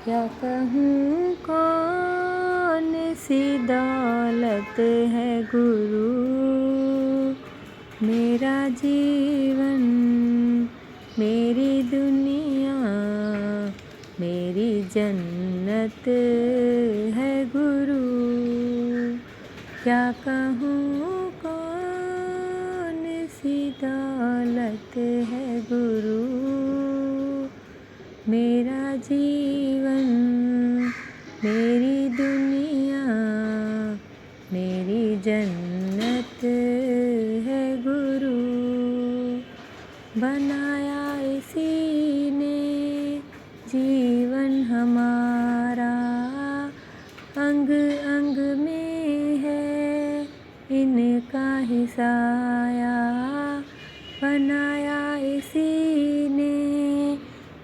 क्या कहूँ कौन सी दौलत है गुरु, मेरा जीवन मेरी दुनिया मेरी जन्नत है गुरु। क्या कहूँ कौन सी दौलत है गुरु, मेरा जीवन मेरी दुनिया मेरी जन्नत है गुरु। बनाया इसी ने जीवन हमारा, अंग अंग में है इनका ही साया। बनाया इसी ने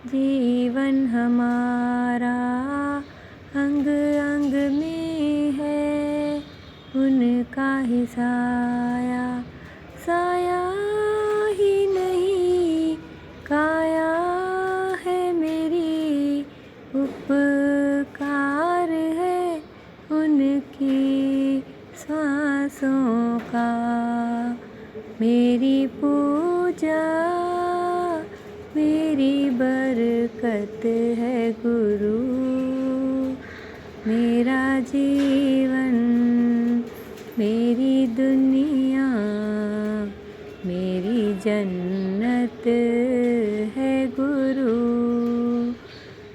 जीवन हमारा, अंग अंग में है उनका ही साया। साया ही नहीं काया है मेरी, उपकार है उनकी सांसों का। मेरी पूजा मेरी बरकत है गुरु, मेरा जीवन मेरी दुनिया मेरी जन्नत है गुरु।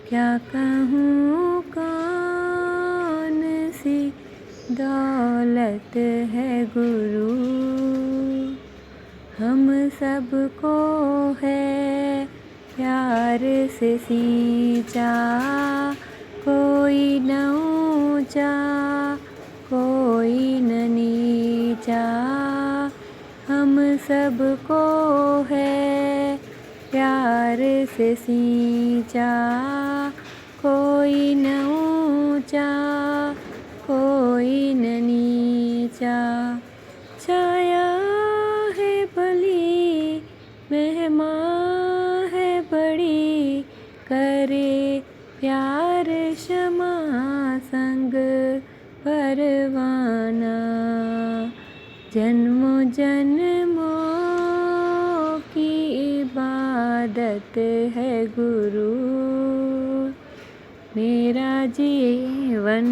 क्या कहूँ कौन सी दौलत है गुरु, हम सबको है प्यार से सींचा। कोई न ऊंचा कोई न नीचा, हम सबको है प्यार से सींचा। कोई न ऊंचा कोई न नीचा, छाया है भली महिमा है बड़ी, करे प्यार क्षमा संग परवाना। जन्मों जन्मों की इबादत है गुरु, मेरा जीवन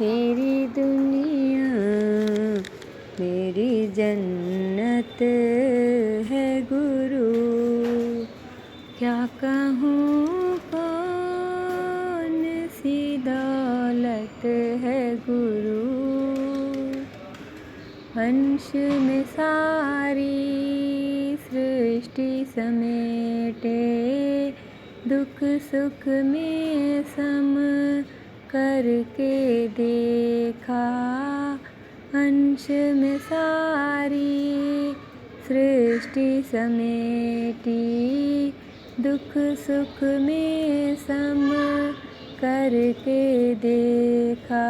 मेरी दुनिया मेरी जन्नत है गुरु। क्या कहूँ कौन सी दौलत है गुरु, अंश में सारी सृष्टि समेटे। दुख सुख में सम करके देखा, अंश में सारी सृष्टि समेटी। दुख सुख में सम करके देखा,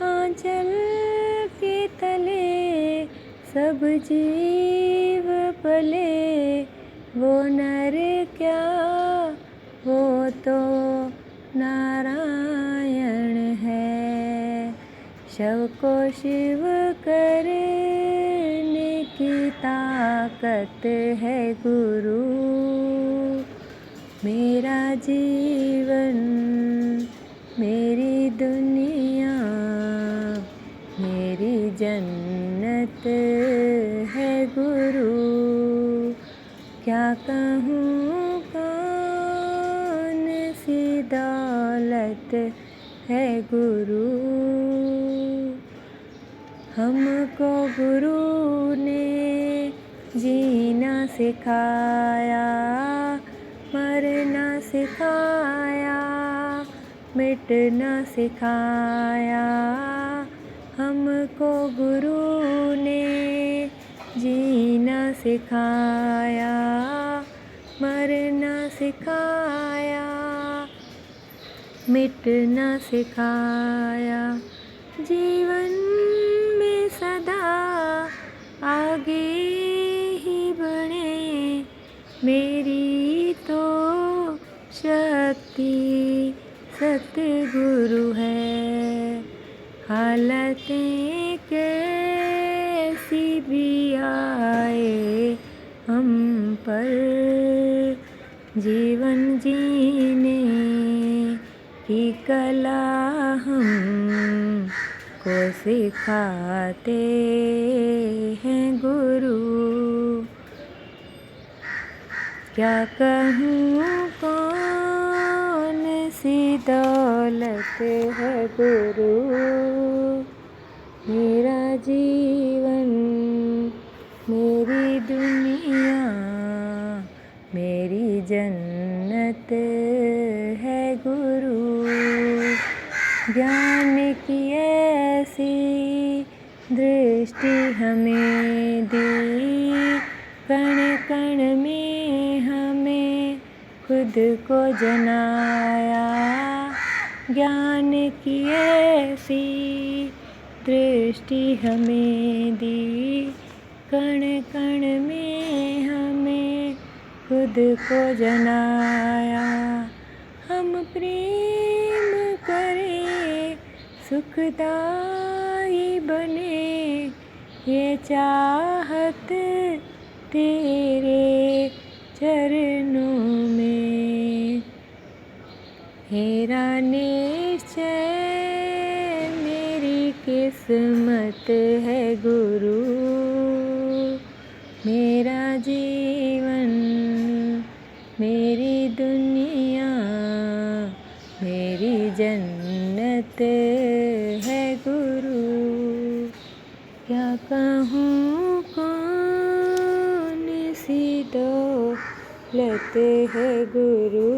आंचल के तले सब जीव पले। वो नर क्या वो तो नारायण है, शव को शिव करने की ताकत है गुरु, मेरा जीवन मेरी दुनिया मेरी जन्नत है गुरु। क्या कहूँ कौन सी दौलत है गुरु, हमको गुरु ने जीना सिखाया। मरना सिखाया मिटना सिखाया, हमको गुरु ने जीना सिखाया। मरना सिखाया मिटना सिखाया, जीवन में सदा आगे ही बढ़े। मेरी तो शक्ति सतगुरु है। हालतें कैसी भी आए हम पर, जीवन जीने की कला हम को सिखाते हैं गुरु। क्या कहूँ कौन सी दौलत है गुरु, मेरा जीवन मेरी दुनिया मेरी जन्नत है गुरु। ज्ञान की ऐसी दृष्टि हमें दी, कण कण में हमें खुद को जनाया। ज्ञान की ऐसी दृष्टि हमें दी, कण कण में हमें खुद को जनाया। हम प्रेम करें सुखदाई बने, ये चाहत तेरे चरणों में। हेरा निश्चय मेरी किस्मत है गुरु, मेरा जीवन मेरी दुनिया मेरी जन्नत है गुरु। क्या कहूँ कौन सी दौलत है गुरु,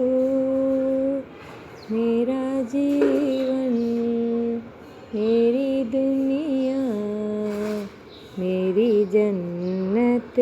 मेरा जीवन मेरी दुनिया मेरी जन्नत